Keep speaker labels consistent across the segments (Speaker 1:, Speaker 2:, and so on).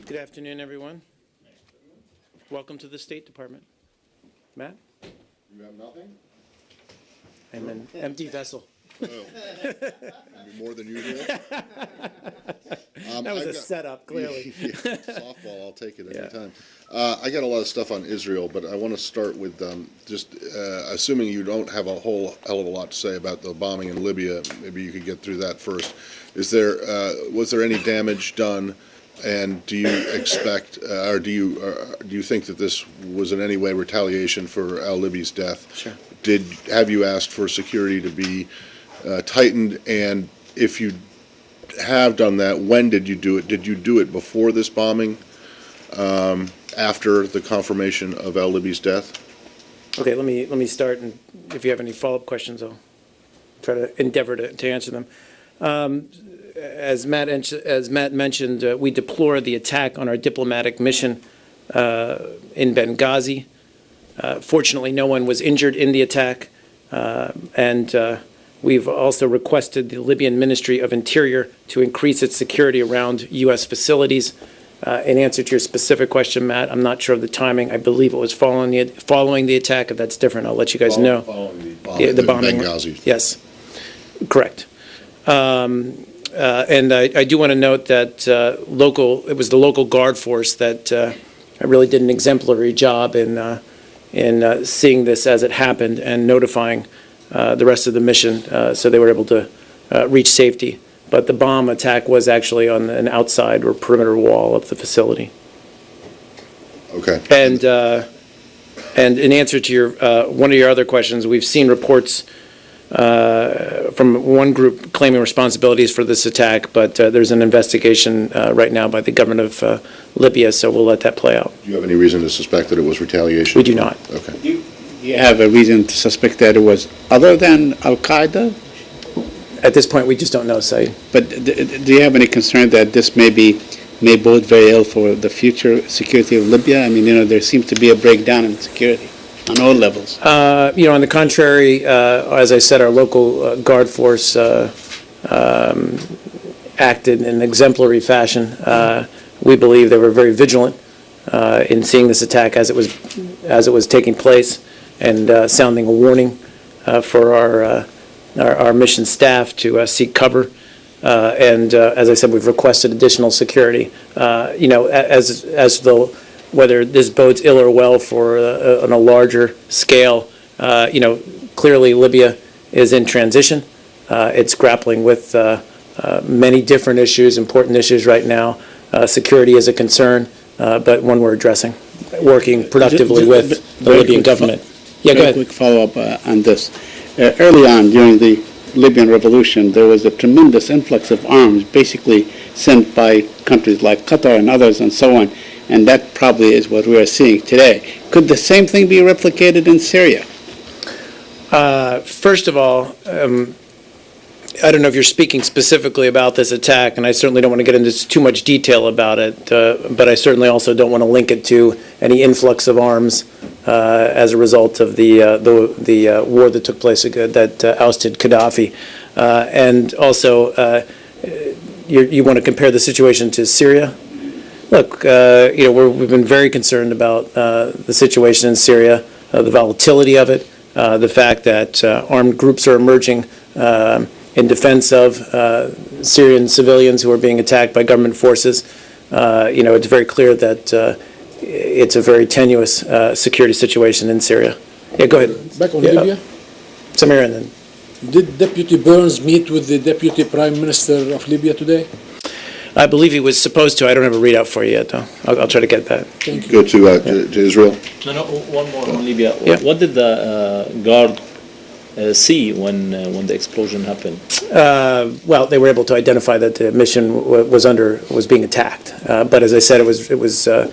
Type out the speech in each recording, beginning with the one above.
Speaker 1: Good afternoon, everyone. Welcome to the State Department. Matt?
Speaker 2: You have nothing?
Speaker 1: I'm an empty vessel.
Speaker 2: Oh. Maybe more than usual?
Speaker 1: That was a setup, clearly.
Speaker 2: Yeah, softball, I'll take it anytime. I got a lot of stuff on Israel, but I want to start with just assuming you don't have a whole hell of a lot to say about the bombing in Libya, maybe you could get through that first. Was there any damage done? And do you expect, or do you think that this was in any way retaliation for al-Libi's death?
Speaker 1: Sure.
Speaker 2: Have you asked for security to be tightened? And if you have done that, when did you do it? Did you do it before this bombing? After the confirmation of al-Libi's death?
Speaker 1: Okay, let me start, and if you have any follow-up questions, I'll try to endeavor to answer them. As Matt mentioned, we deplore the attack on our diplomatic mission in Benghazi. Fortunately, no one was injured in the attack, and we've also requested the Libyan Ministry of Interior to increase its security around U.S. facilities. In answer to your specific question, Matt, I'm not sure of the timing. I believe it was following the attack. If that's different, I'll let you guys know.
Speaker 2: Following the bombing. Benghazi.
Speaker 1: Yes, correct. And I do want to note that it was the local guard force that really did an exemplary job in seeing this as it happened and notifying the rest of the mission, so they were able to reach safety. But the bomb attack was actually on an outside or perimeter wall of the facility.
Speaker 2: Okay.
Speaker 1: And in answer to your one of your other questions, we've seen reports from one group claiming responsibilities for this attack, but there's an investigation right now by the government of Libya, so we'll let that play out.
Speaker 2: Do you have any reason to suspect that it was retaliation?
Speaker 1: We do not.
Speaker 2: Okay.
Speaker 3: Do you have a reason to suspect that it was other than Al-Qaeda?
Speaker 1: At this point, we just don't know, Saeed.
Speaker 3: But do you have any concern that this may bode very ill for the future security of Libya? I mean, there seems to be a breakdown in security on all levels.
Speaker 1: On the contrary, as I said, our local guard force acted in an exemplary fashion. We believe they were very vigilant in seeing this attack as it was taking place and sounding a warning for our mission staff to seek cover. And as I said, we've requested additional security. Whether this bodes ill or well for on a larger scale, clearly Libya is in transition. It's grappling with many different issues, important issues right now. Security is a concern, but one we're addressing, working productively with the Libyan government. Yeah, go ahead.
Speaker 3: Quick follow-up on this. Early on, during the Libyan revolution, there was a tremendous influx of arms, basically sent by countries like Qatar and others and so on. And that probably is what we are seeing today. Could the same thing be replicated in Syria?
Speaker 1: First of all, I don't know if you're speaking specifically about this attack, and I certainly don't want to get into too much detail about it, but I certainly also don't want to link it to any influx of arms as a result of the war that took place that ousted Gaddafi. And also, you want to compare the situation to Syria? Look, we've been very concerned about the situation in Syria, the volatility of it, the fact that armed groups are emerging in defense of Syrian civilians who are being attacked by government forces. It's very clear that it's a very tenuous security situation in Syria. Yeah, go ahead.
Speaker 4: Back on Libya,
Speaker 1: Samir, and then.
Speaker 4: did Deputy Burns meet with the Deputy Prime Minister of Libya today?
Speaker 1: I believe he was supposed to. I don't have a readout for you yet, though. I'll try to get that.
Speaker 4: Thank you.
Speaker 2: Go to Israel.
Speaker 5: No, one more on Libya.
Speaker 1: Yeah.
Speaker 5: What did the guard see when the explosion happened?
Speaker 1: Well, they were able to identify that the mission was being attacked. But as I said, it was an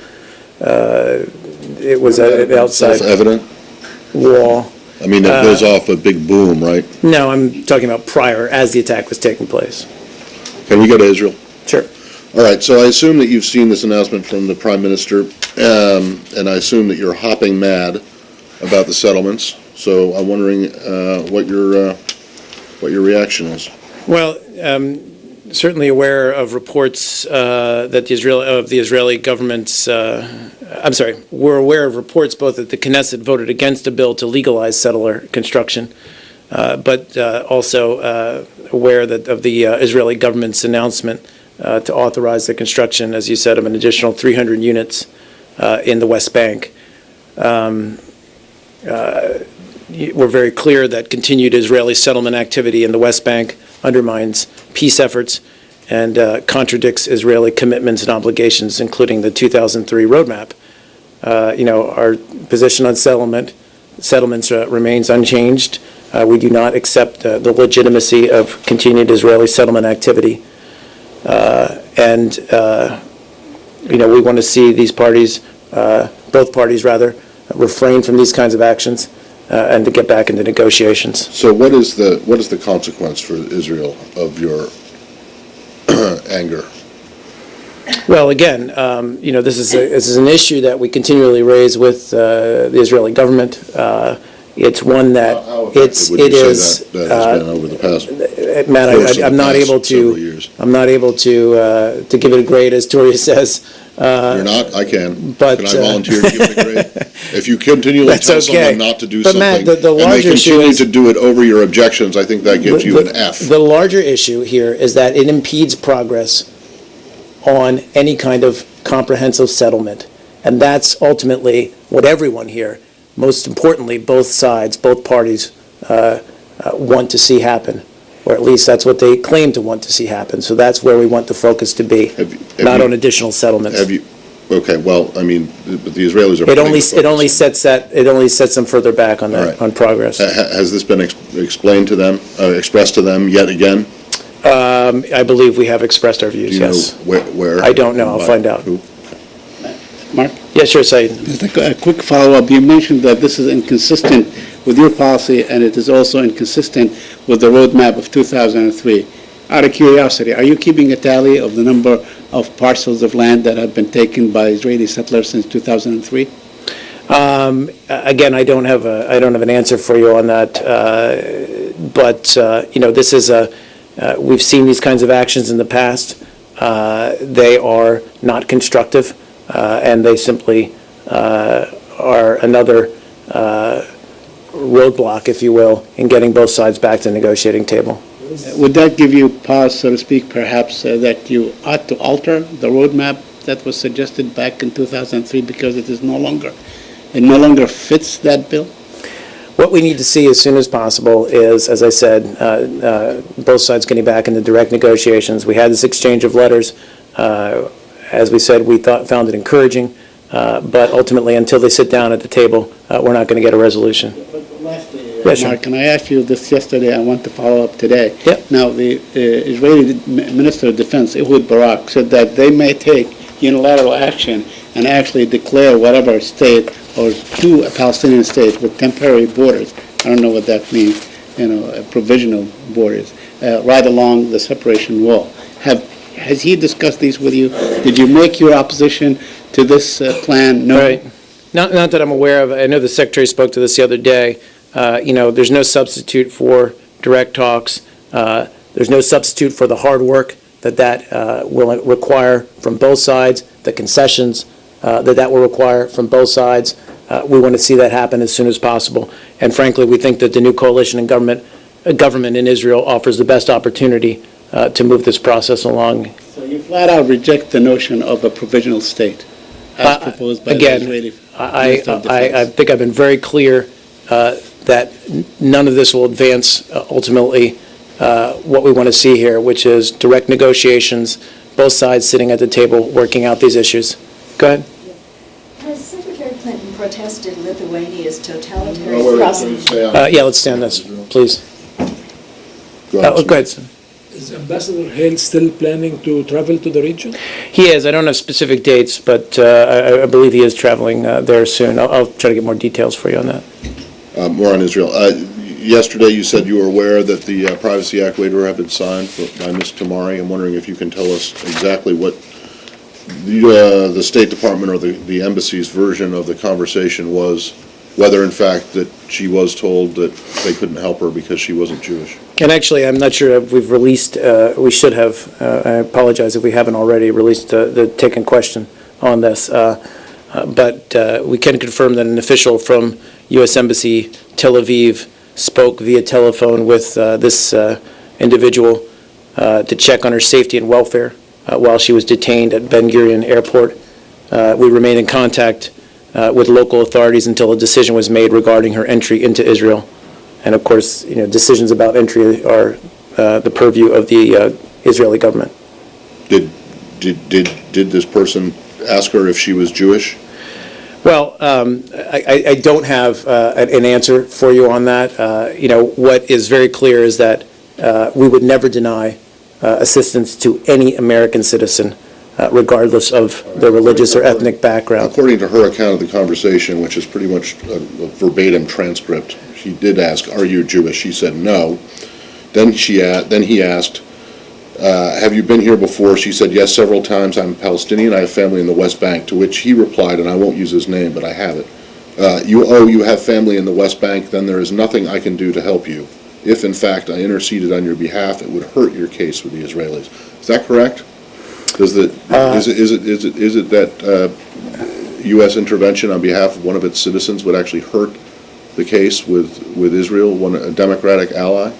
Speaker 1: outside
Speaker 2: Self-evident?
Speaker 1: wall.
Speaker 2: I mean, it goes off a big boom, right?
Speaker 1: No, I'm talking about prior, as the attack was taking place.
Speaker 2: Can we go to Israel?
Speaker 1: Sure.
Speaker 2: All right, so I assume that you've seen this announcement from the Prime Minister, and I assume that you're hopping mad about the settlements. So I'm wondering what your reaction is.
Speaker 1: Well, certainly aware of reports that the Israeli government's, we're aware of reports both that the Knesset voted against a bill to legalize settler construction, but also aware of the Israeli government's announcement to authorize the construction, as you said, of an additional 300 units in the West Bank. We're very clear that continued Israeli settlement activity in the West Bank undermines peace efforts and contradicts Israeli commitments and obligations, including the 2003 roadmap. Our position on settlements remains unchanged. We do not accept the legitimacy of continued Israeli settlement activity. We want to see these parties, both parties rather, refrain from these kinds of actions and to get back into negotiations.
Speaker 2: So what is the consequence for Israel of your anger?
Speaker 1: Well, again, this is an issue that we continually raise with the Israeli government. It's one that
Speaker 2: How effective would you say that has been over the past
Speaker 1: Matt,
Speaker 2: course of
Speaker 1: I'm
Speaker 2: the
Speaker 1: not
Speaker 2: past
Speaker 1: able
Speaker 2: several
Speaker 1: to.
Speaker 2: years?
Speaker 1: I'm not able to give it a grade, as Toria says.
Speaker 2: You're not? I can.
Speaker 1: but,
Speaker 2: Can I volunteer to give it a grade? If you continually
Speaker 1: That's
Speaker 2: tell
Speaker 1: okay.
Speaker 2: someone not to do
Speaker 1: But, Matt,
Speaker 2: something,
Speaker 1: the
Speaker 2: and they
Speaker 1: larger issue
Speaker 2: continue
Speaker 1: is-
Speaker 2: to do it over your objections, I think that gives you an F.
Speaker 1: The larger issue here is that it impedes progress on any kind of comprehensive settlement. And that's ultimately what everyone here, most importantly, both sides, both parties, want to see happen. Or at least that's what they claim to want to see happen. So that's where we want the focus to be,
Speaker 2: Have
Speaker 1: not
Speaker 2: you-
Speaker 1: on additional settlements.
Speaker 2: Have you, okay, well, I mean, but the Israelis are.
Speaker 1: It
Speaker 2: putting
Speaker 1: only,
Speaker 2: the
Speaker 1: it only
Speaker 2: focus.
Speaker 1: sets them further back on
Speaker 2: All
Speaker 1: that,
Speaker 2: right.
Speaker 1: on progress.
Speaker 2: Has this been explained to them, expressed to them yet again?
Speaker 1: I believe we have expressed our
Speaker 2: Do
Speaker 1: views,
Speaker 2: you know
Speaker 1: yes.
Speaker 2: where?
Speaker 1: I don't know. I'll
Speaker 2: By
Speaker 1: find out.
Speaker 2: who?
Speaker 3: Mark?
Speaker 1: Yeah, sure, Said.
Speaker 3: Just a quick follow-up. You mentioned that this is inconsistent with your policy, and it is also inconsistent with the roadmap of 2003. Out of curiosity, are you keeping a tally of the number of parcels of land that have been taken by Israeli settlers since 2003?
Speaker 1: Again, I don't have an answer for you on that. But this is we've seen these kinds of actions in the past. They are not constructive, and they simply are another roadblock, if you will, in getting both sides back to the negotiating table.
Speaker 3: Would that give you pause, so to speak, perhaps, that you ought to alter the roadmap that was suggested back in 2003 because it no longer fits that bill?
Speaker 1: What we need to see as soon as possible is, as I said, both sides getting back into direct negotiations. We had this exchange of letters. As we said, we found it encouraging, but ultimately, until they sit down at the table, we're not going to get a resolution.
Speaker 3: Lastly,
Speaker 1: Yes, sure.
Speaker 3: Mark, and I asked you this yesterday, I want to follow up today.
Speaker 1: Yep.
Speaker 3: Now, the Israeli Minister of Defense, Ehud Barak, said that they may take unilateral action and actually declare whatever state or to a Palestinian state with temporary borders. I don't know what that means, provisional borders, right along the separation wall. Has he discussed these with you? Did you make your opposition to this plan? No.
Speaker 1: Right. Not that I'm aware of. I know the Secretary spoke to this the other day. There's no substitute for direct talks. There's no substitute for the hard work that will require from both sides, the concessions that will require from both sides. We want to see that happen as soon as possible. And frankly, we think that the new coalition and government in Israel offers the best opportunity to move this process along.
Speaker 3: So you flat out reject the notion of a provisional state as proposed by the Israeli Minister of
Speaker 1: I
Speaker 3: Defense?
Speaker 1: think I've been very clear that none of this will advance ultimately what we want to see here, which is direct negotiations, both sides sitting at the table working out these issues. Go ahead.
Speaker 6: Has Secretary Clinton protested Lithuania's
Speaker 2: Oh,
Speaker 6: totalitarian
Speaker 2: wait,
Speaker 6: process?
Speaker 2: stay on.
Speaker 1: Yeah, let's stand this, please.
Speaker 2: Go ahead.
Speaker 1: Go ahead, sir.
Speaker 4: Is Ambassador Hale still planning to travel to the region?
Speaker 1: He is. I don't have specific dates, but I believe he is traveling there soon. I'll try to get more details for you on that.
Speaker 2: More on Israel. Yesterday, you said you were aware that the Privacy Act waiver had been signed by Ms. Tamari. I'm wondering if you can tell us exactly what the State Department or the embassy's version of the conversation was whether in fact that she was told that they couldn't help her because she wasn't Jewish.
Speaker 1: And actually, I'm not sure if we've released, we should have, I apologize if we haven't already released the taken question on this. But we can confirm that an official from U.S. Embassy Tel Aviv spoke via telephone with this individual to check on her safety and welfare while she was detained at Ben Gurion Airport. We remain in contact with local authorities until a decision was made regarding her entry into Israel. And of course, decisions about entry are the purview of the Israeli government.
Speaker 2: Did this person ask her if she was Jewish?
Speaker 1: Well, I don't have an answer for you on that. What is very clear is that we would never deny assistance to any American citizen, regardless of their religious or ethnic background.
Speaker 2: According to her account of the conversation, which is pretty much a verbatim transcript, she did ask, "Are you Jewish?" She said no. Then he asked, "Have you been here before?" She said, "Yes, several times. I'm Palestinian. I have family in the West Bank." To which he replied, and I won't use his name, but I have it. You have family in the West Bank, then there is nothing I can do to help you. If, in fact, I interceded on your behalf, it would hurt your case with the Israelis." Is that correct? Is it that U.S. intervention on behalf of one of its citizens would actually hurt the case with Israel, a democratic ally?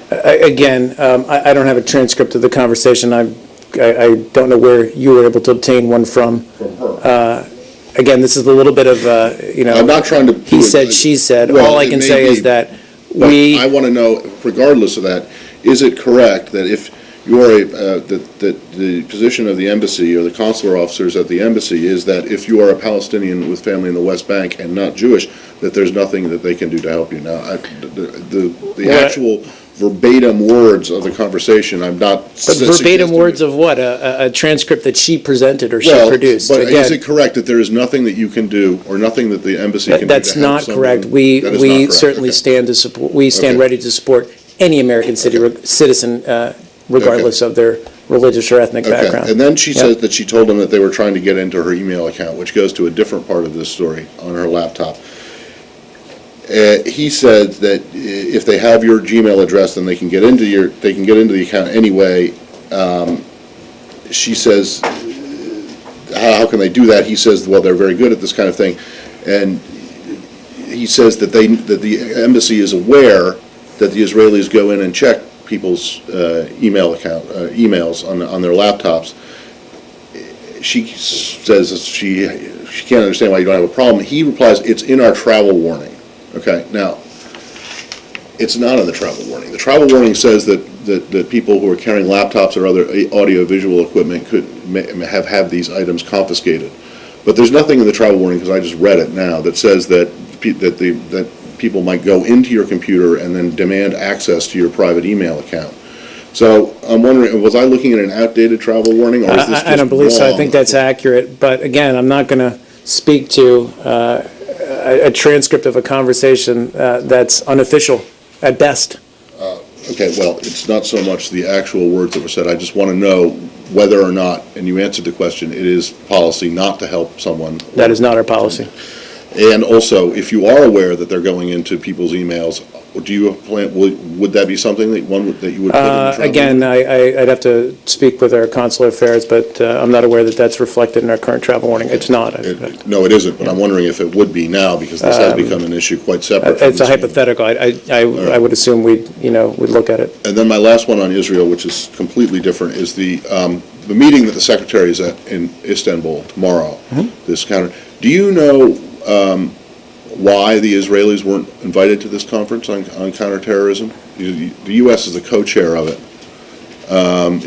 Speaker 1: Again, I don't have a transcript of the conversation. I don't know where you were able to obtain one from.
Speaker 2: From her.
Speaker 1: Again, this is a little bit of,
Speaker 2: I'm not trying to.
Speaker 1: he said, she said.
Speaker 2: Well,
Speaker 1: All I
Speaker 2: it
Speaker 1: can
Speaker 2: may
Speaker 1: say
Speaker 2: be,
Speaker 1: is that
Speaker 2: but
Speaker 1: we.
Speaker 2: I want to know, regardless of that, is it correct that if you are that the position of the embassy or the consular officers at the embassy is that if you are a Palestinian with family in the West Bank and not Jewish, that there's nothing that they can do to help you? Now, the actual verbatim words of the conversation, I'm not.
Speaker 1: But verbatim words of what? A transcript that she presented or she produced?
Speaker 2: But
Speaker 1: Again,
Speaker 2: is it correct that there is nothing that you can do or nothing that the embassy can do to help
Speaker 1: that's not
Speaker 2: someone?
Speaker 1: correct.
Speaker 2: That is
Speaker 1: We
Speaker 2: not correct.
Speaker 1: certainly
Speaker 2: Okay.
Speaker 1: stand to support. We stand
Speaker 2: Okay.
Speaker 1: ready to support any American citizen, regardless of their religious or ethnic background.
Speaker 2: And then she
Speaker 1: Yep.
Speaker 2: says that she told them that they were trying to get into her email account, which goes to a different part of this story on her laptop. He said that if they have your Gmail address, then they can get into the account anyway. She says, how can they do that? He says, well, they're very good at this kind of thing. And he says that the embassy is aware that the Israelis go in and check people's emails on their laptops. She says she can't understand why you don't have a problem. He replies, it's in our travel warning. Okay, now, it's not in the travel warning. The travel warning says that people who are carrying laptops or other audio-visual equipment could have these items confiscated. But there's nothing in the travel warning, because I just read it now, that says that people might go into your computer and then demand access to your private email account. So I'm wondering, was I looking at an outdated travel warning, or is this just
Speaker 1: I don't believe so. I
Speaker 2: wrong?
Speaker 1: think that's accurate. But again, I'm not going to speak to a transcript of a conversation that's unofficial at best.
Speaker 2: Okay, well, it's not so much the actual words that were said. I just want to know whether or not, and you answered the question, it is policy not to help someone.
Speaker 1: That is not our policy.
Speaker 2: And also, if you are aware that they're going into people's emails, do you plan, would that be something that you would put in the travel?
Speaker 1: Again, I'd have to speak with our consular affairs, but I'm not aware that that's reflected in our current travel warning. It's not.
Speaker 2: No, it isn't, but I'm wondering if it would be now, because this has become an issue quite separate from
Speaker 1: It's a
Speaker 2: this one.
Speaker 1: hypothetical. I would assume we'd look at it.
Speaker 2: And then my last one on Israel, which is completely different, is the meeting that the secretary is at in Istanbul tomorrow. This counter. Do you know why the Israelis weren't invited to this conference on counterterrorism? The U.S. is the co-chair of it.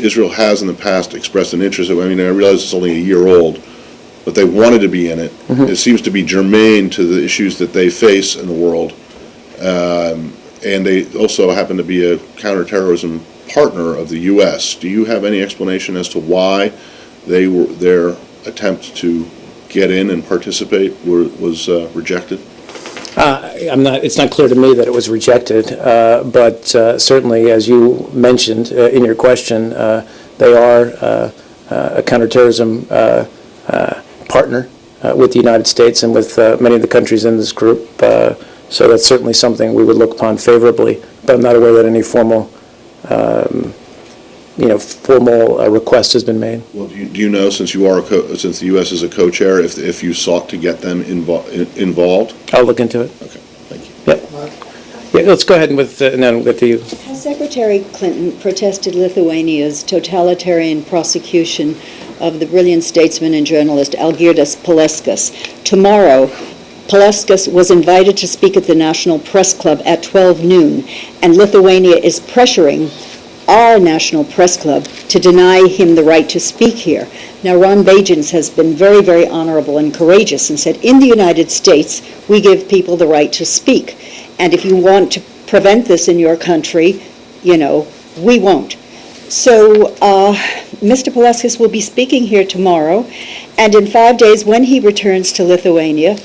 Speaker 2: Israel has in the past expressed an interest. I mean, I realize it's only a year old, but they wanted to be in it. It seems to be germane to the issues that they face in the world. And they also happen to be a counterterrorism partner of the U.S. Do you have any explanation as to why their attempt to get in and participate was rejected?
Speaker 1: It's not clear to me that it was rejected, but certainly, as you mentioned in your question, they are a counterterrorism partner with the United States and with many of the countries in this group. So that's certainly something we would look upon favorably, but I'm not aware that any formal request has been made.
Speaker 2: Well, do you know, since you are since the U.S. is a co-chair, if you sought to get them involved?
Speaker 1: I'll look into it.
Speaker 2: Okay, thank you.
Speaker 1: Yep. Yeah, let's go ahead and and then we'll get to you.
Speaker 6: Has Secretary Clinton protested Lithuania's totalitarian prosecution of the brilliant statesman and journalist Algirdas Paleckis? Tomorrow, Paleckis was invited to speak at the National Press Club at 12 noon, and Lithuania is pressuring our National Press Club to deny him the right to speak here. Now, Ron Bajans has been very, very honorable and courageous and said, in the United States, we give people the right to speak. And if you want to prevent this in your country, we won't. So Mr. Paleckis will be speaking here tomorrow, and in 5 days, when he returns to Lithuania,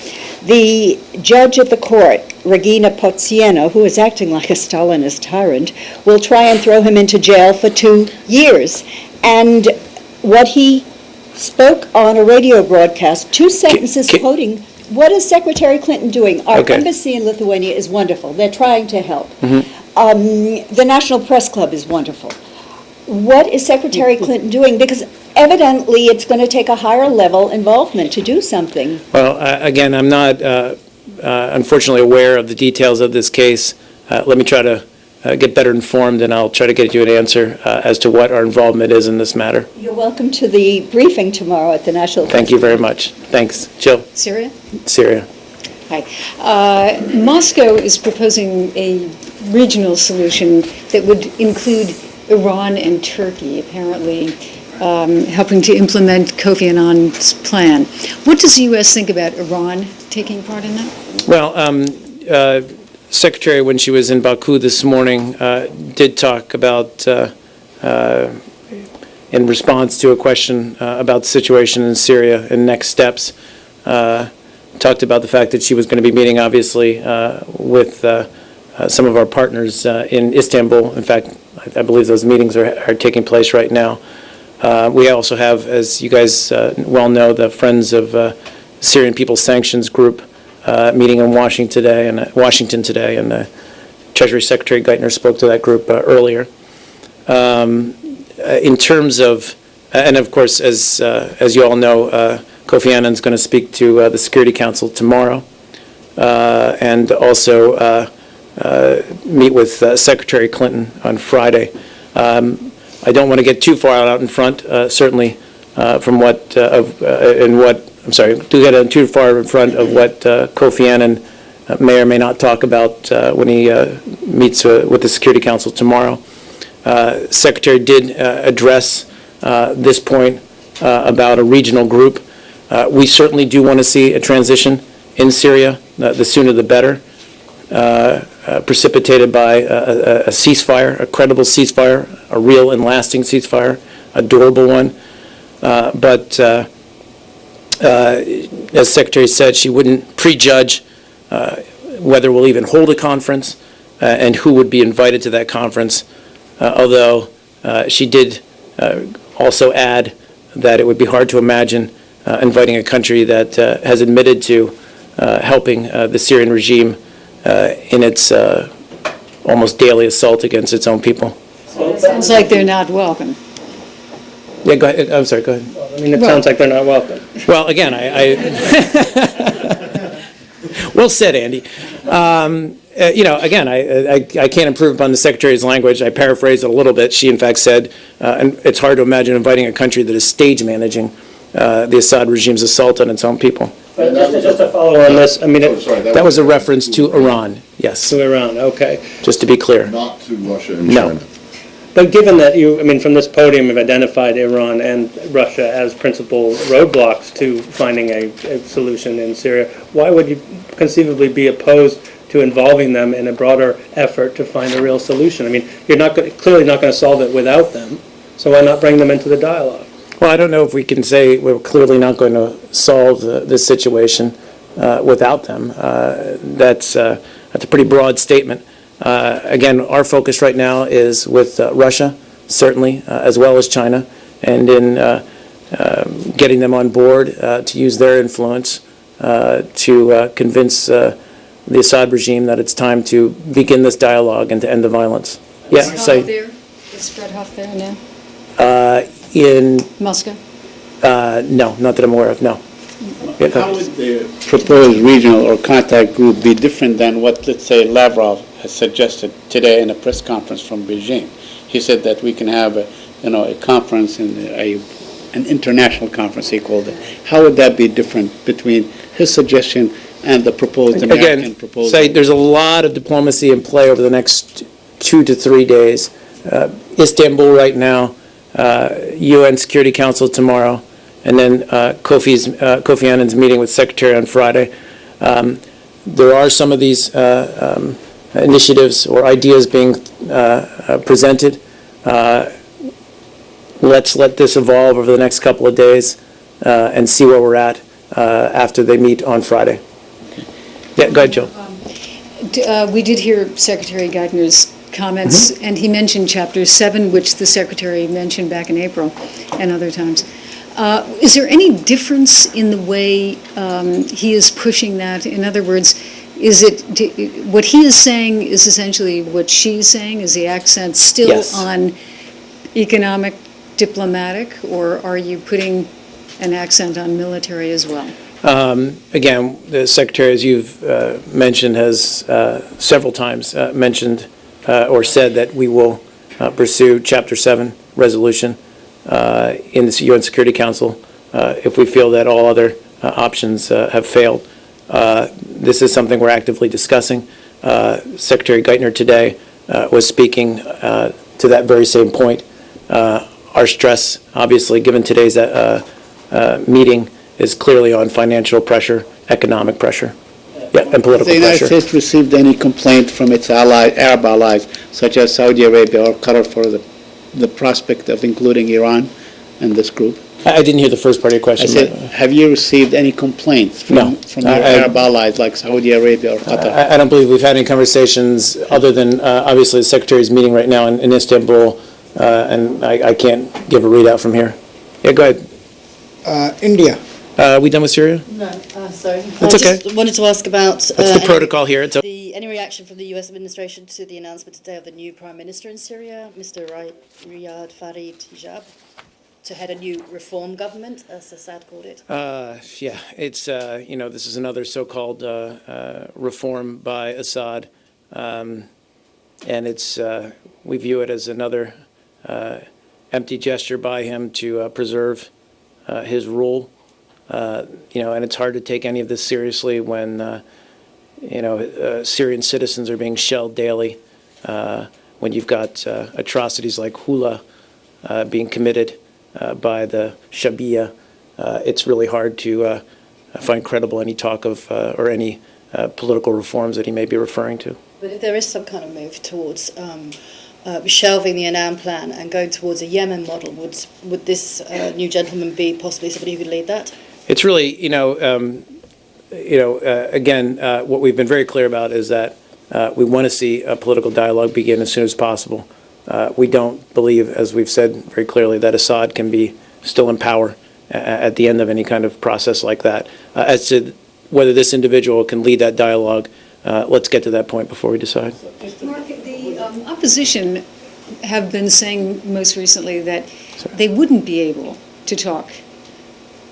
Speaker 6: the judge of the court, Regina Pocieno, who is acting like a Stalinist tyrant, will try and throw him into jail for 2 years. And what he spoke on a radio broadcast, 2 sentences quoting, what is Secretary Clinton doing? Our embassy in Lithuania is wonderful. They're trying to help. The National Press Club is wonderful. What is Secretary Clinton doing? Because evidently it's going to take a higher level involvement to do something.
Speaker 1: Well, again, I'm not unfortunately aware of the details of this case. Let me try to get better informed, and I'll try to get you an answer as to what our involvement is in this matter.
Speaker 6: You're welcome to the briefing tomorrow at the National.
Speaker 1: Thank you very much. Thanks. Jill?
Speaker 7: Syria?
Speaker 1: Syria.
Speaker 7: Hi. Moscow is proposing a regional solution that would include Iran and Turkey, apparently helping to implement Kofi Annan's plan. What does the U.S. think about Iran taking part in that?
Speaker 1: Well, Secretary, when she was in Baku this morning, did talk about, in response to a question about the situation in Syria and next steps, talked about the fact that she was going to be meeting, obviously, with some of our partners in Istanbul. In fact, I believe those meetings are taking place right now. We also have, as you guys well know, the Friends of Syrian People's Sanctions Group meeting in Washington today, and Treasury Secretary Geithner spoke to that group earlier. In terms of, and of course, as you all know, Kofi Annan is going to speak to the Security Council tomorrow, and also meet with Secretary Clinton on Friday. I don't want to get too far out in front, certainly, from what to get too far in front of what Kofi Annan may or may not talk about when he meets with the Security Council tomorrow. Secretary did address this point about a regional group. We certainly do want to see a transition in Syria, the sooner the better, precipitated by a ceasefire, a credible ceasefire, a real and lasting ceasefire, a durable one. But as Secretary said, she wouldn't prejudge whether we'll even hold a conference and who would be invited to that conference, although she did also add that it would be hard to imagine inviting a country that has admitted to helping the Syrian regime in its almost daily assault against its own people.
Speaker 7: It sounds like they're not welcome.
Speaker 1: Yeah, go ahead. I'm sorry, go ahead.
Speaker 8: I mean, it sounds like they're not welcome.
Speaker 1: Well, again, well said, Andy. Again, I can't improve upon the Secretary's language. I paraphrased it a little bit. She, in fact, said, and it's hard to imagine inviting a country that is stage managing the Assad regime's assault on its own people.
Speaker 8: But just to follow on this, I mean,
Speaker 1: That was a reference to Iran, yes,
Speaker 8: to Iran, okay.
Speaker 1: just to be clear.
Speaker 2: Not to Russia and
Speaker 1: No.
Speaker 2: China.
Speaker 8: But given that from this podium, you've identified Iran and Russia as principal roadblocks to finding a solution in Syria, why would you conceivably be opposed to involving them in a broader effort to find a real solution? I mean, you're clearly not going to solve it without them, so why not bring them into the dialogue?
Speaker 1: Well, I don't know if we can say we're clearly not going to solve this situation without them. That's a pretty broad statement. Again, our focus right now is with Russia, certainly, as well as China, and in getting them on board to use their influence to convince the Assad regime that it's time to begin this dialogue and to end the violence. Yeah,
Speaker 7: Is
Speaker 1: so
Speaker 7: Fred Hoff there now?
Speaker 1: in,
Speaker 7: Moscow?
Speaker 1: no, not that I'm aware of, no. Yeah, go
Speaker 3: How
Speaker 1: ahead.
Speaker 3: would the proposed regional or contact group be different than what, let's say, Lavrov has suggested today in a press conference from Beijing? He said that we can have a conference and an international conference, he called it. How would that be different between his suggestion and the proposed American
Speaker 1: Again,
Speaker 3: proposal?
Speaker 1: say there's a lot of diplomacy in play over the next 2 to 3 days. Istanbul right now, UN Security Council tomorrow, and then Kofi Annan's meeting with Secretary on Friday. There are some of these initiatives or ideas being presented. Let's let this evolve over the next couple of days and see where we're at after they meet on Friday. Yeah, go ahead, Joe.
Speaker 7: We did hear Secretary Geithner's comments, and he mentioned Chapter 7, which the Secretary mentioned back in April and other times. Is there any difference in the way he is pushing that? In other words, is it what he is saying is essentially what she's saying? Is the accent still
Speaker 1: Yes.
Speaker 7: on economic, diplomatic, or are you putting an accent on military as well?
Speaker 1: Again, the Secretary, as you've mentioned, has several times mentioned or said that we will pursue Chapter 7 resolution in the UN Security Council if we feel that all other options have failed. This is something we're actively discussing. Secretary Geithner today was speaking to that very same point. Our stress, obviously, given today's meeting, is clearly on financial pressure, economic pressure, and political
Speaker 3: Has the United
Speaker 1: pressure.
Speaker 3: States received any complaint from its Arab allies, such as Saudi Arabia or Qatar, for the prospect of including Iran in this group?
Speaker 1: I didn't hear the first part of your
Speaker 3: I
Speaker 1: question.
Speaker 3: said, have you received any complaints
Speaker 1: No.
Speaker 3: from your Arab allies like Saudi Arabia or Qatar?
Speaker 1: I don't believe we've had any conversations other than, obviously, the Secretary's meeting right now in Istanbul, and I can't give a readout from here. Yeah, go ahead.
Speaker 9: India.
Speaker 1: We done with Syria?
Speaker 10: No, sorry.
Speaker 1: That's
Speaker 10: I
Speaker 1: okay.
Speaker 10: just wanted to ask about
Speaker 1: That's the protocol here. It's
Speaker 10: any reaction from the U.S. administration to the announcement today of the new Prime Minister in Syria, Mr. Riyad Farid Hijab, to head a new reform government, as Assad called it?
Speaker 1: Yeah, it's, this is another so-called reform by Assad. And it's, we view it as another empty gesture by him to preserve his rule. And it's hard to take any of this seriously when, Syrian citizens are being shelled daily, when you've got atrocities like Hula being committed by the Shabiya. It's really hard to find credible any talk of or any political reforms that he may be referring to.
Speaker 10: But if there is some kind of move towards shelving the Annan plan and going towards a Yemen model, would this new gentleman be possibly somebody who could lead that?
Speaker 1: It's really, again, what we've been very clear about is that we want to see a political dialogue begin as soon as possible. We don't believe, as we've said very clearly, that Assad can be still in power at the end of any kind of process like that. As to whether this individual can lead that dialogue, let's get to that point before we decide.
Speaker 7: Mark, the opposition have been saying most recently that they wouldn't be able to talk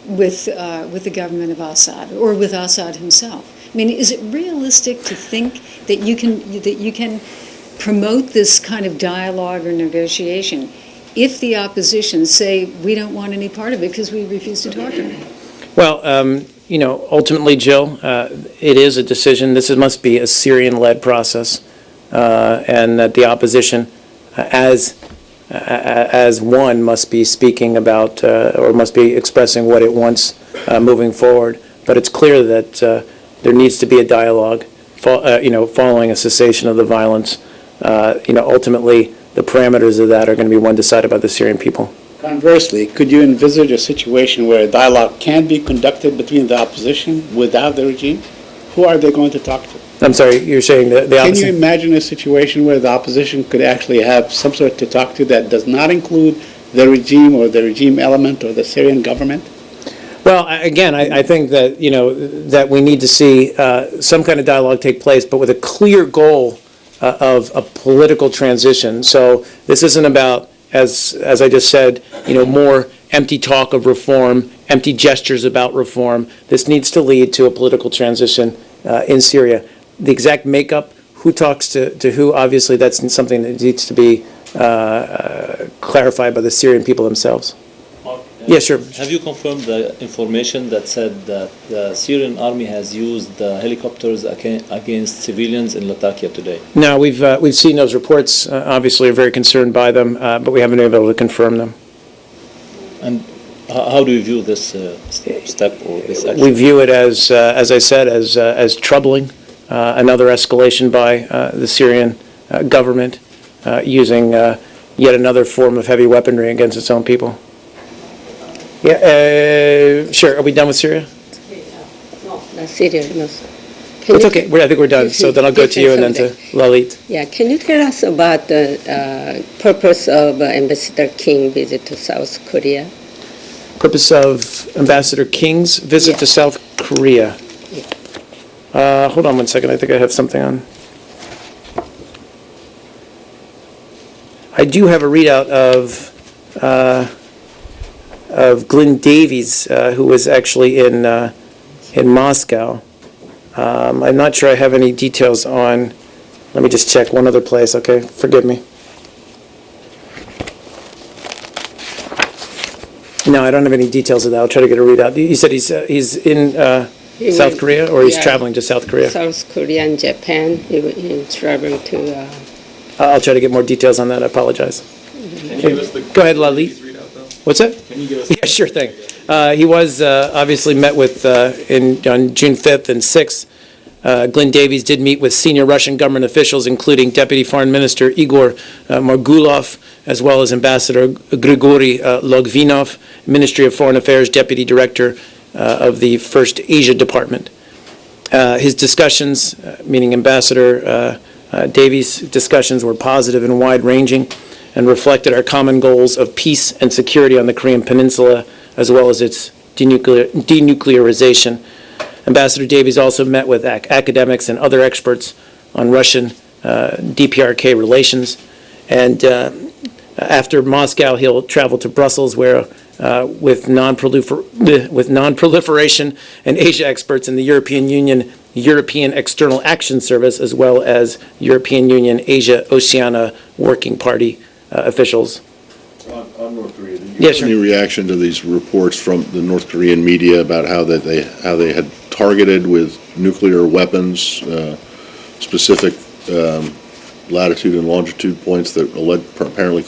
Speaker 7: with the government of Assad or with Assad himself. I mean, is it realistic to think that you can promote this kind of dialogue or negotiation if the opposition say we don't want any part of it because we refuse to talk to them?
Speaker 1: Well, ultimately, Jill, it is a decision. This must be a Syrian-led process, and that the opposition, as one, must be speaking about or must be expressing what it wants moving forward. But it's clear that there needs to be a dialogue, following a cessation of the violence. Ultimately, the parameters of that are going to be one decided by the Syrian people.
Speaker 3: Conversely, could you envisage a situation where a dialogue can be conducted between the opposition without the regime? Who are they going to talk to?
Speaker 1: I'm sorry, you're saying the
Speaker 3: Can you
Speaker 1: opposite?
Speaker 3: imagine a situation where the opposition could actually have some sort to talk to that does not include the regime or the regime element or the Syrian government?
Speaker 1: Well, again, I think that, that we need to see some kind of dialogue take place, but with a clear goal of a political transition. So this isn't about, as I just said, more empty talk of reform, empty gestures about reform. This needs to lead to a political transition in Syria. The exact makeup, who talks to who, obviously that's something that needs to be clarified by the Syrian people themselves. Yeah, sure.
Speaker 5: Have you confirmed the information that said that the Syrian army has used helicopters against civilians in Latakia today?
Speaker 1: No, we've seen those reports. Obviously, are very concerned by them, but we haven't been able to confirm them.
Speaker 5: And how do you view this step or this action?
Speaker 1: We view it as I said, as troubling. Another escalation by the Syrian government using yet another form of heavy weaponry against its own people. Yeah, sure. Are we done with Syria?
Speaker 9: No, not Syria, no.
Speaker 1: It's okay. I think we're done. So then I'll go to you and then to Lalit.
Speaker 9: Yeah, can you tell us about the purpose of Ambassador King visit to South Korea?
Speaker 1: Purpose of Ambassador King's visit to South Korea. Hold on 1 second. I think I have something on. I do have a readout of Glenn Davies, who was actually in Moscow. I'm not sure I have any details on. Let me just check one other place. Okay, forgive me. No, I don't have any details of that. I'll try to get a readout. You said he's in South Korea, or he's traveling to South Korea?
Speaker 9: South Korea and Japan. He's traveling to.
Speaker 1: I'll try to get more details on that. I apologize. Go ahead, Lalit. What's that? Can you give us? Yeah, sure thing. He was obviously met with on June 5th and 6th. Glenn Davies did meet with senior Russian government officials, including Deputy Foreign Minister Igor Margulov, as well as Ambassador Grigory Logvinov, Ministry of Foreign Affairs Deputy Director of the First Asia Department. His discussions, meaning Ambassador Davies' discussions, were positive and wide-ranging and reflected our common goals of peace and security on the Korean Peninsula, as well as its denuclearization. Ambassador Davies also met with academics and other experts on Russian DPRK relations. And after Moscow, he'll travel to Brussels, where with non-proliferation and Asia experts in the European Union, European External Action Service, as well as European Union Asia-Oceania Working Party officials.
Speaker 2: On North Korea, did you
Speaker 1: Yeah,
Speaker 2: have
Speaker 1: sure.
Speaker 2: any reaction to these reports from the North Korean media about how they had targeted with nuclear weapons specific latitude and longitude points that apparently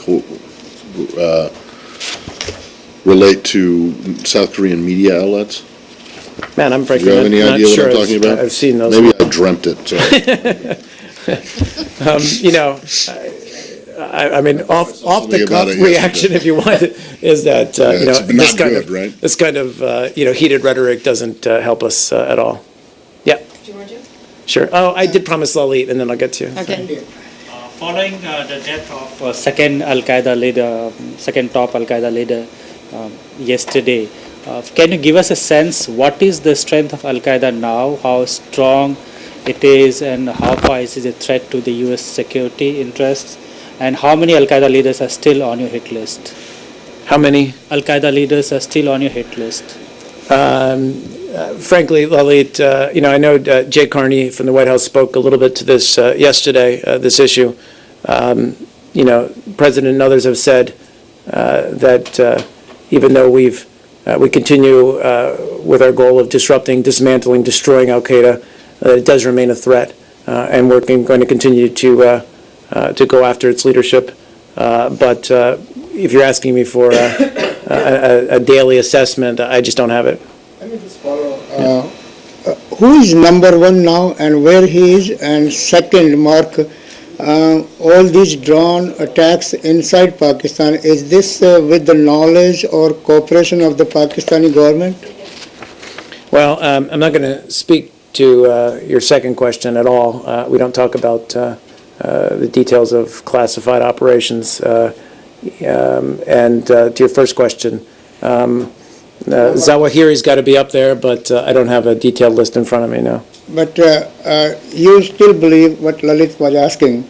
Speaker 2: relate to South Korean media outlets?
Speaker 1: Man, I'm
Speaker 2: Do
Speaker 1: frankly
Speaker 2: you have any
Speaker 1: not
Speaker 2: idea what
Speaker 1: sure
Speaker 2: I'm talking about?
Speaker 1: I've seen those.
Speaker 2: Maybe I dreamt it. So.
Speaker 1: I mean, off the
Speaker 2: Something about
Speaker 1: cuff
Speaker 2: it, yes,
Speaker 1: reaction, if you want, is that
Speaker 2: it's not good, right?
Speaker 1: this kind of heated rhetoric doesn't help us at all. Yeah.
Speaker 10: Georgia?
Speaker 1: Sure. Oh, I did promise Lalit, and then I'll get to you.
Speaker 10: Okay.
Speaker 11: Following the death of second Al-Qaeda leader, second top Al-Qaeda leader yesterday, can you give us a sense what is the strength of Al-Qaeda now, how strong it is, and how far is it a threat to the U.S. security interests, and how many Al-Qaeda leaders are still on your hit list?
Speaker 1: How many?
Speaker 11: Al-Qaeda leaders are still on your hit list.
Speaker 1: Frankly, Lalit, I know Jay Carney from the White House spoke a little bit to this yesterday, this issue. President and others have said that even though we continue with our goal of disrupting, dismantling, destroying Al-Qaeda, it does remain a threat, and we're going to continue to go after its leadership. But if you're asking me for a daily assessment, I just don't have it.
Speaker 12: Let me just follow. Who is number one now and where he is? And second, Mark, all these drone attacks inside Pakistan, is this with the knowledge or cooperation of the Pakistani government?
Speaker 1: Well, I'm not going to speak to your second question at all. We don't talk about the details of classified operations And to your first question, Zawahiri's got to be up there, but I don't have a detailed list in front of me now.
Speaker 12: But you still believe what Lalit was asking,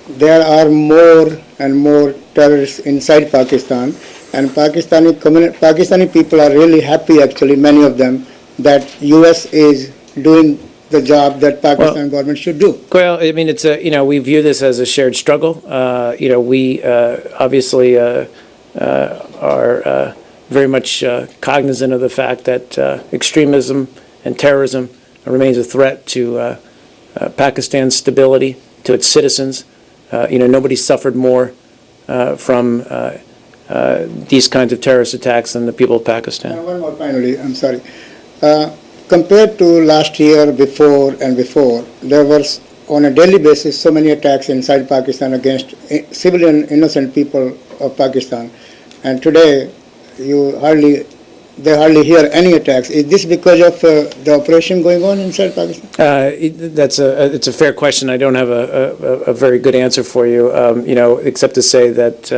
Speaker 12: there are more and more terrorists inside Pakistan, and Pakistani people are really happy, actually, many of them, that U.S. is doing the job that Pakistan government should do.
Speaker 1: Well, I mean, it's we view this as a shared struggle. We obviously are very much cognizant of the fact that extremism and terrorism remains a threat to Pakistan's stability, to its citizens. Nobody suffered more from these kinds of terrorist attacks than the people of Pakistan.
Speaker 12: And one more finally, I'm sorry. Compared to last year, before, there was on a daily basis so many attacks inside Pakistan against civilian innocent people of Pakistan. And today, they hardly hear any attacks. Is this because of the operation going on inside Pakistan?
Speaker 1: It's a fair question. I don't have a very good answer for you, except to say that,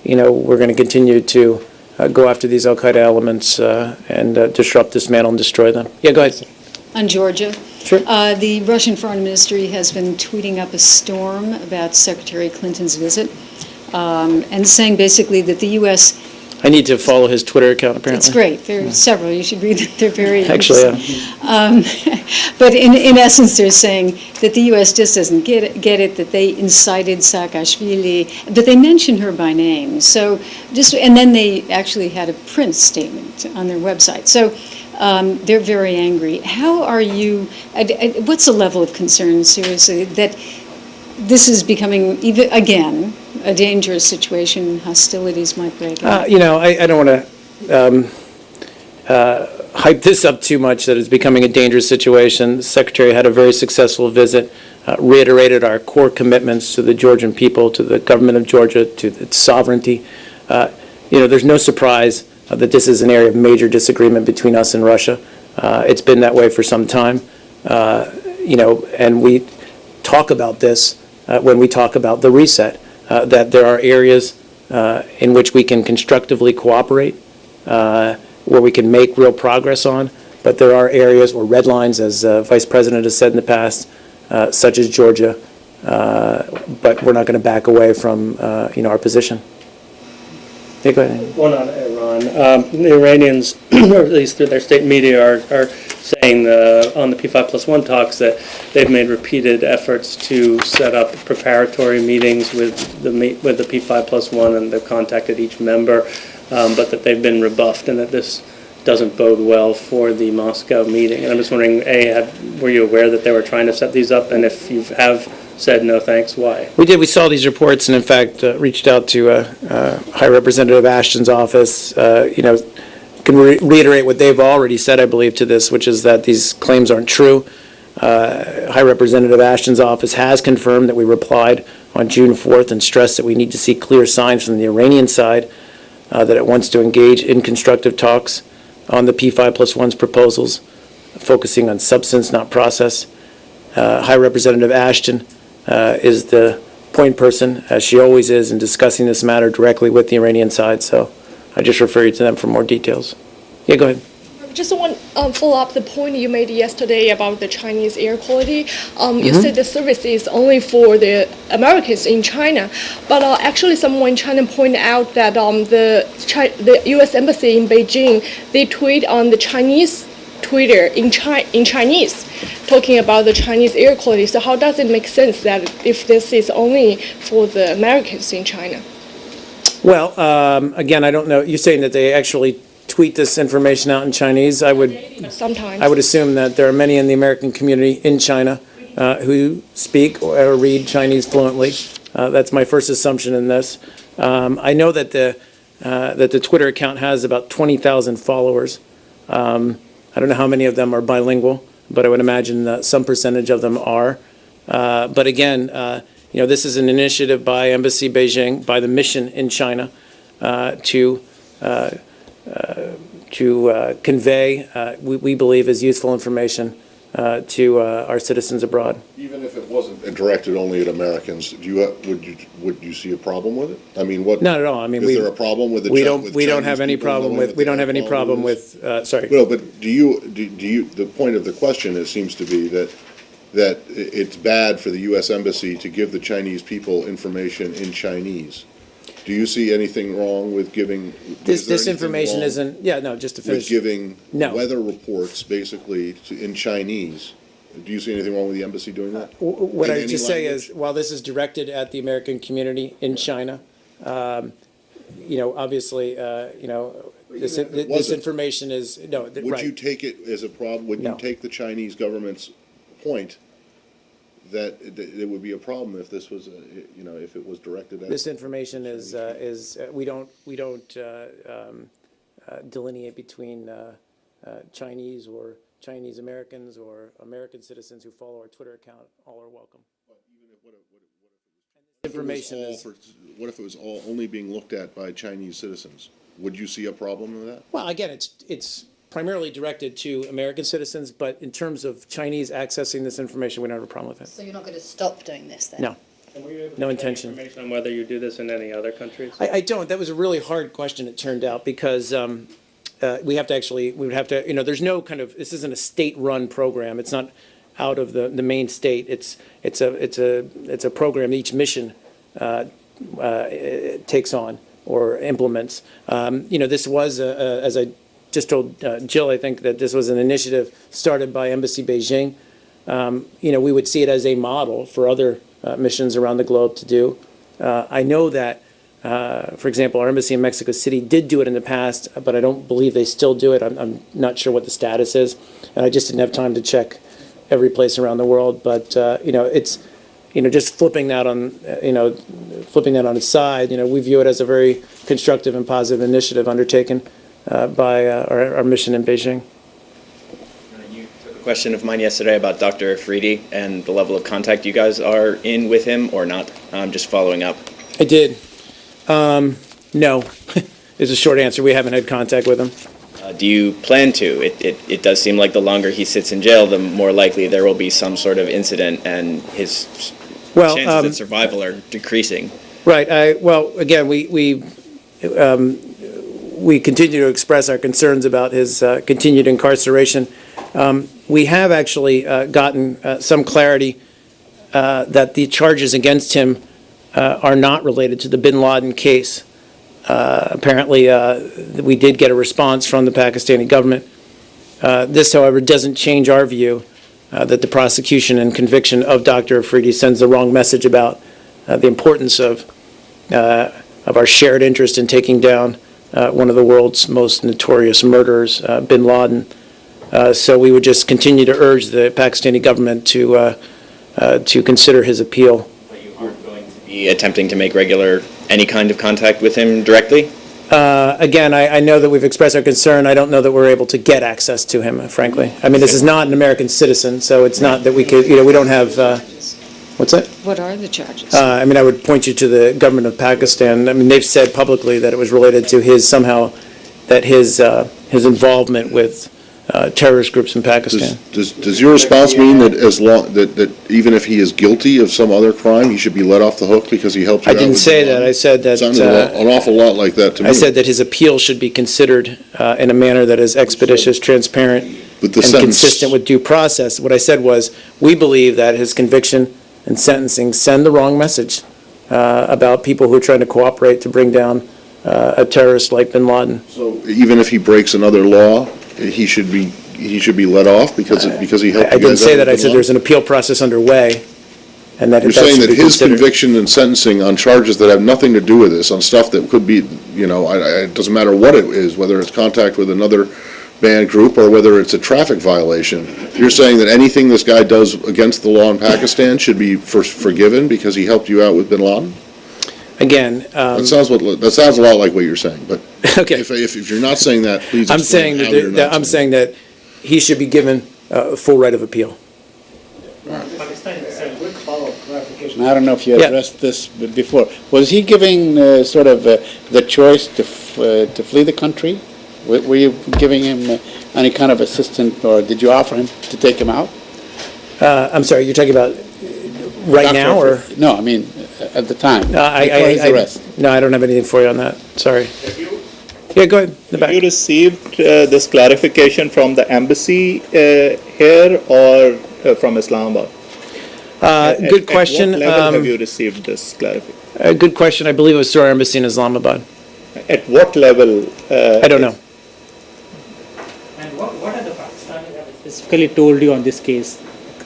Speaker 1: we're going to continue to go after these al-Qaeda elements and disrupt, dismantle, and destroy them. Yeah, go ahead.
Speaker 7: On Georgia.
Speaker 1: Sure.
Speaker 7: The Russian Foreign Ministry has been tweeting up a storm about Secretary Clinton's visit and saying basically that the U.S.
Speaker 1: I need to follow his Twitter account, apparently.
Speaker 7: It's great. There are several. You should read them. They're very
Speaker 1: Actually,
Speaker 7: But in essence, they're saying that the U.S. just doesn't get it, that they incited Saakashvili, but they mention her by name. So and then they actually had a print statement on their website. So they're very angry. How are you, what's the level of concern, seriously, that this is becoming, even again, a dangerous situation, hostilities might break out?
Speaker 1: I don't want to hype this up too much, that it's becoming a dangerous situation. The Secretary had a very successful visit, reiterated our core commitments to the Georgian people, to the government of Georgia, to its sovereignty. There's no surprise that this is an area of major disagreement between us and Russia. It's been that way for some time. And we talk about this when we talk about the reset. That there are areas in which we can constructively cooperate, where we can make real progress on, but there are areas or red lines, as Vice President has said in the past, such as Georgia, but we're not going to back away from our position. Yeah, go ahead.
Speaker 8: One on Iran. The Iranians, or at least through their state media, are saying on the P5+1 talks that they've made repeated efforts to set up preparatory meetings with the P5+1, and they've contacted each member, but that they've been rebuffed and that this doesn't bode well for the Moscow meeting. And I'm just wondering, were you aware that they were trying to set these up? And if you have said no thanks, why?
Speaker 1: We did. We saw these reports and, in fact, reached out to High Representative Ashton's office. Can reiterate what they've already said, I believe, to this, which is that these claims aren't true. High Representative Ashton's office has confirmed that we replied on June 4th and stressed that we need to see clear signs from the Iranian side that it wants to engage in constructive talks on the P5+1's proposals, focusing on substance, not process. High Representative Ashton is the point person, as she always is, in discussing this matter directly with the Iranian side. So I just refer you to them for more details. Yeah, go ahead.
Speaker 13: Just want to follow up the point you made yesterday about the Chinese air quality. You said the service is only for the Americans in China, but actually someone in China pointed out that the U.S. Embassy in Beijing, they tweet on the Chinese Twitter in Chinese, talking about the Chinese air quality. So how does it make sense that if this is only for the Americans in China?
Speaker 1: Well, again, I don't know. You're saying that they actually tweet this information out in Chinese?
Speaker 13: Sometimes.
Speaker 1: I would assume that there are many in the American community in China who speak or read Chinese fluently. That's my first assumption in this. I know that the Twitter account has about 20,000 followers. I don't know how many of them are bilingual, but I would imagine that some percentage of them are. But again, this is an initiative by Embassy Beijing, by the mission in China, to convey, we believe, is useful information to our citizens abroad.
Speaker 2: Even if it wasn't directed only at Americans, would you see a problem with it? I mean, what?
Speaker 1: Not at all. I mean,
Speaker 2: is there a problem with the?
Speaker 1: we
Speaker 2: with
Speaker 1: don't have
Speaker 2: Chinese
Speaker 1: any
Speaker 2: people
Speaker 1: problem
Speaker 2: knowing
Speaker 1: with,
Speaker 2: that
Speaker 1: we
Speaker 2: they
Speaker 1: don't have any problem
Speaker 2: this?
Speaker 1: with, sorry.
Speaker 2: Well, but do you, the point of the question is, seems to be that it's bad for the U.S. Embassy to give the Chinese people information in Chinese. Do you see anything wrong with giving?
Speaker 1: This information isn't, yeah, no, just to
Speaker 2: With
Speaker 1: finish.
Speaker 2: giving
Speaker 1: No.
Speaker 2: weather reports basically in Chinese? Do you see anything wrong with the embassy doing that?
Speaker 1: What
Speaker 2: In
Speaker 1: I
Speaker 2: any
Speaker 1: just say
Speaker 2: language?
Speaker 1: is, while this is directed at the American community in China, obviously, this
Speaker 2: wasn't.
Speaker 1: information is, no,
Speaker 2: Would
Speaker 1: right.
Speaker 2: you take it as a problem, would you
Speaker 1: No.
Speaker 2: take the Chinese government's point that it would be a problem if this was, if it was directed at?
Speaker 1: This information is we don't delineate between Chinese or Chinese Americans or American citizens who follow our Twitter account. All are welcome. Information is.
Speaker 2: What if it was all only being looked at by Chinese citizens? Would you see a problem with that?
Speaker 1: Well, again, it's primarily directed to American citizens, but in terms of Chinese accessing this information, we don't have a problem with it.
Speaker 10: So you're not going to stop doing this then?
Speaker 1: No. No intention.
Speaker 8: Information on whether you do this in any other countries?
Speaker 1: I don't. That was a really hard question, it turned out, because we would have to, there's no kind of, this isn't a state-run program. It's not out of the main state. It's a program each mission takes on or implements. This was, as I just told Jill, I think that this was an initiative started by Embassy Beijing. We would see it as a model for other missions around the globe to do. I know that, for example, our embassy in Mexico City did do it in the past, but I don't believe they still do it. I'm not sure what the status is, and I just didn't have time to check every place around the world. But it's just flipping that on its side. We view it as a very constructive and positive initiative undertaken by our mission in Beijing.
Speaker 14: You took a question of mine yesterday about Dr. Afridi and the level of contact you guys are in with him or not. Just following up.
Speaker 1: I did. No, is a short answer. We haven't had contact with him.
Speaker 14: Do you plan to? It does seem like the longer he sits in jail, the more likely there will be some sort of incident, and his chances of survival are decreasing.
Speaker 1: Right. Again, we continue to express our concerns about his continued incarceration. We have actually gotten some clarity that the charges against him are not related to the bin Laden case. Apparently, we did get a response from the Pakistani government. This, however, doesn't change our view that the prosecution and conviction of Dr. Afridi sends the wrong message about the importance of our shared interest in taking down one of the world's most notorious murderers, bin Laden. So we would just continue to urge the Pakistani government to consider his appeal.
Speaker 14: But you aren't going to be attempting to make any kind of contact with him directly?
Speaker 1: Again, I know that we've expressed our concern. I don't know that we're able to get access to him, frankly. I mean, this is not an American citizen, so it's not that we could, we don't have, what's that?
Speaker 7: What are the charges?
Speaker 1: I would point you to the government of Pakistan. They've said publicly that it was related to his involvement with terrorist groups in Pakistan.
Speaker 2: Does your response mean that that even if he is guilty of some other crime, he should be let off the hook because he helped you out?
Speaker 1: I didn't
Speaker 2: with
Speaker 1: say
Speaker 2: the law?
Speaker 1: that. I said that.
Speaker 2: Sounded an awful lot like that to me.
Speaker 1: I said that his appeal should be considered in a manner that is expeditious, transparent, and consistent with due process. What I said was, we believe that his conviction and sentencing send the wrong message about people who are trying to cooperate to bring down a terrorist like bin Laden.
Speaker 2: So even if he breaks another law, he should be let off because he helped you guys out?
Speaker 1: I didn't say that. I
Speaker 2: with
Speaker 1: said
Speaker 2: the
Speaker 1: there's an appeal process underway, and that
Speaker 2: You're
Speaker 1: that
Speaker 2: saying
Speaker 1: should
Speaker 2: that
Speaker 1: be
Speaker 2: his
Speaker 1: considered.
Speaker 2: conviction and sentencing on charges that have nothing to do with this, on stuff that could be, it doesn't matter what it is, whether it's contact with another banned group or whether it's a traffic violation. You're saying that anything this guy does against the law in Pakistan should be forgiven because he helped you out with bin Laden?
Speaker 1: Again,
Speaker 2: That sounds a lot like what you're saying, but
Speaker 1: okay.
Speaker 2: if you're not saying that, please
Speaker 1: I'm
Speaker 2: explain
Speaker 1: saying
Speaker 2: how you're not
Speaker 1: I'm saying that he should be given full right of appeal.
Speaker 3: Quick follow-up clarification. I don't know if you
Speaker 1: Yeah.
Speaker 3: addressed this before. Was he giving the choice to flee the country? Were you giving him any kind of assistance, or did you offer him to take him out?
Speaker 1: I'm sorry, you're talking about Right now, or?
Speaker 3: No, I mean, at the time,
Speaker 1: I-
Speaker 3: before his
Speaker 1: I-
Speaker 3: arrest.
Speaker 1: No, I don't have anything for you on that, sorry. Yeah, go ahead, in the back.
Speaker 15: You received this clarification from the embassy here or from Islamabad?
Speaker 1: Good question.
Speaker 15: At what level have you received this clarification?
Speaker 1: Good question. I believe it was through our embassy in Islamabad.
Speaker 15: At what level?
Speaker 1: I don't know.
Speaker 11: And what are the Pakistanis have specifically told you on this case?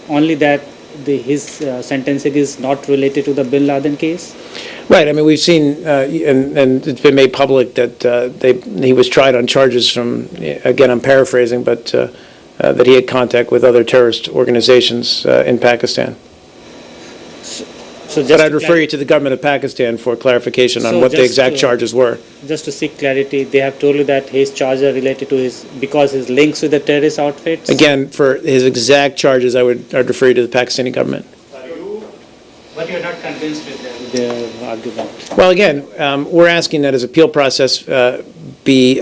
Speaker 11: Only that his sentencing is not related to the Bin Laden case?
Speaker 1: Right. I mean, we've seen, and it's been made public that he was tried on charges from, again, I'm paraphrasing, but that he had contact with other terrorist organizations in Pakistan.
Speaker 11: So
Speaker 1: But I'd refer you to the government of Pakistan for clarification on
Speaker 11: So
Speaker 1: what the
Speaker 11: just
Speaker 1: exact
Speaker 11: to-
Speaker 1: charges were.
Speaker 11: Just to seek clarity, they have told you that his charges are related to his links with the terrorist outfits?
Speaker 1: Again, for his exact charges, I'd refer you to the Pakistani government.
Speaker 11: But you're not convinced with their argument?
Speaker 1: Well, again, we're asking that his appeal process be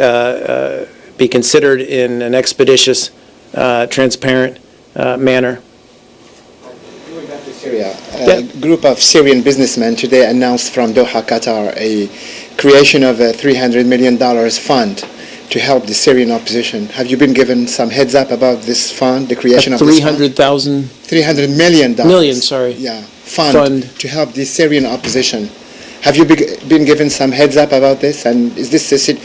Speaker 1: considered in an expeditious, transparent manner.
Speaker 16: Syria. A group of Syrian businessmen today announced from Doha, Qatar, a creation of a $300 million fund to help the Syrian opposition. Have you been given some heads up about this fund, the creation of this fund?
Speaker 1: 300,000?
Speaker 16: $300 million.
Speaker 1: Million, sorry.
Speaker 16: Yeah, fund to help the Syrian opposition. Have you been given some heads up about this? And is this an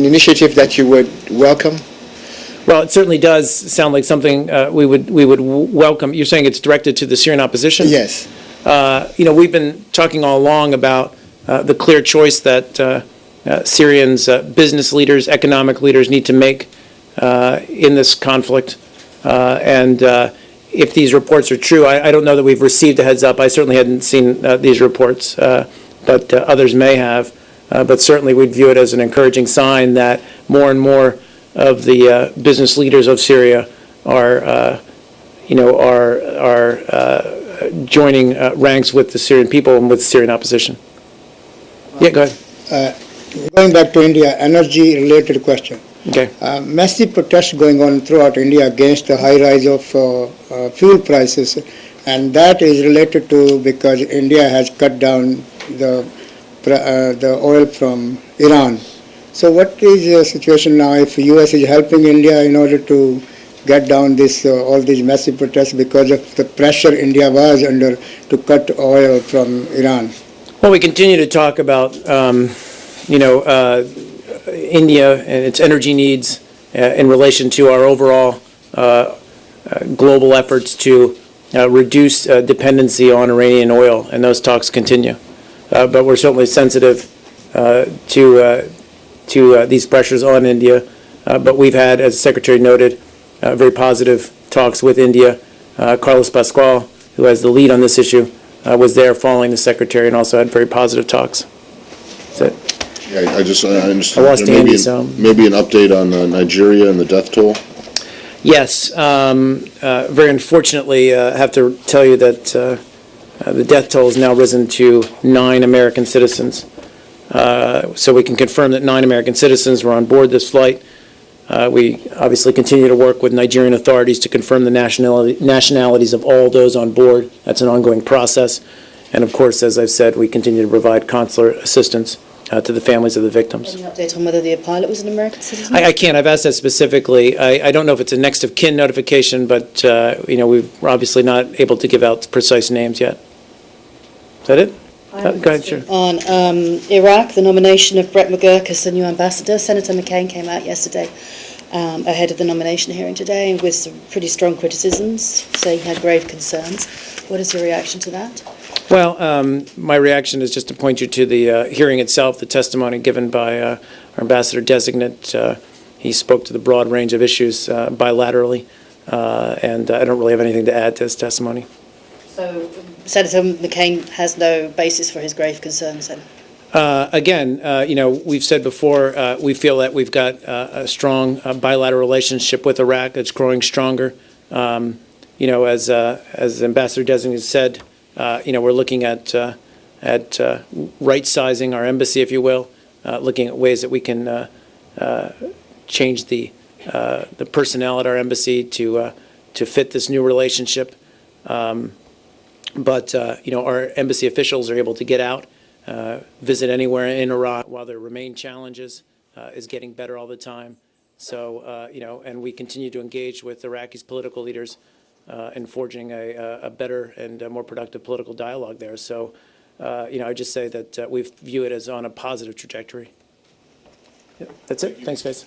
Speaker 16: initiative that you would welcome?
Speaker 1: Well, it certainly does sound like something we would welcome. You're saying it's directed to the Syrian opposition?
Speaker 16: Yes.
Speaker 1: We've been talking all along about the clear choice that Syrians, business leaders, economic leaders need to make in this conflict. And if these reports are true, I don't know that we've received a heads up. I certainly hadn't seen these reports, but others may have. But certainly we'd view it as an encouraging sign that more and more of the business leaders of Syria are joining ranks with the Syrian people and with the Syrian opposition. Yeah, go ahead.
Speaker 12: Going back to India, energy-related question.
Speaker 1: Okay.
Speaker 12: Massive protests going on throughout India against the high rise of fuel prices, and that is related to because India has cut down the oil from Iran. So what is the situation now if U.S. is helping India in order to get down this all these massive protests because of the pressure India was under to cut oil from Iran?
Speaker 1: Well, we continue to talk about, India and its energy needs in relation to our overall global efforts to reduce dependency on Iranian oil, and those talks continue. But we're certainly sensitive to these pressures on India. But we've had, as the Secretary noted, very positive talks with India. Carlos Pascual, who has the lead on this issue, was there following the Secretary and also had very positive talks. That's it.
Speaker 2: Yeah, I understand.
Speaker 1: I lost Andy, so.
Speaker 2: Maybe an update on Nigeria and the death toll?
Speaker 1: Yes. Very unfortunately, I have to tell you that the death toll has now risen to 9 American citizens. So we can confirm that 9 American citizens were on board this flight. We obviously continue to work with Nigerian authorities to confirm the nationalities of all those on board. That's an ongoing process. And of course, as I've said, we continue to provide consular assistance to the families of the victims.
Speaker 10: Any update on whether the pilot was an American citizen?
Speaker 1: I can't. I've asked that specifically. I don't know if it's a next of kin notification, but we're obviously not able to give out precise names yet. Is that it? Go ahead, sure.
Speaker 10: On Iraq, the nomination of Brett McGurk as the new ambassador, Senator McCain came out yesterday ahead of the nomination hearing today with some pretty strong criticisms, saying he had grave concerns. What is your reaction to that?
Speaker 1: Well, my reaction is just to point you to the hearing itself, the testimony given by our ambassador-designate. He spoke to the broad range of issues bilaterally, and I don't really have anything to add to his testimony.
Speaker 10: So Senator McCain has no basis for his grave concerns then?
Speaker 1: Again, we've said before, we feel that we've got a strong bilateral relationship with Iraq that's growing stronger. As Ambassador-designate said, we're looking at right-sizing our embassy, if you will, looking at ways that we can change the personnel at our embassy to fit this new relationship. But, our embassy officials are able to get out, visit anywhere in Iraq. While there remain challenges, is getting better all the time. So, and we continue to engage with Iraqi's political leaders in forging a better and a more productive political dialogue there. So, I just say that we view it as on a positive trajectory. Yeah, that's it. Thanks, guys.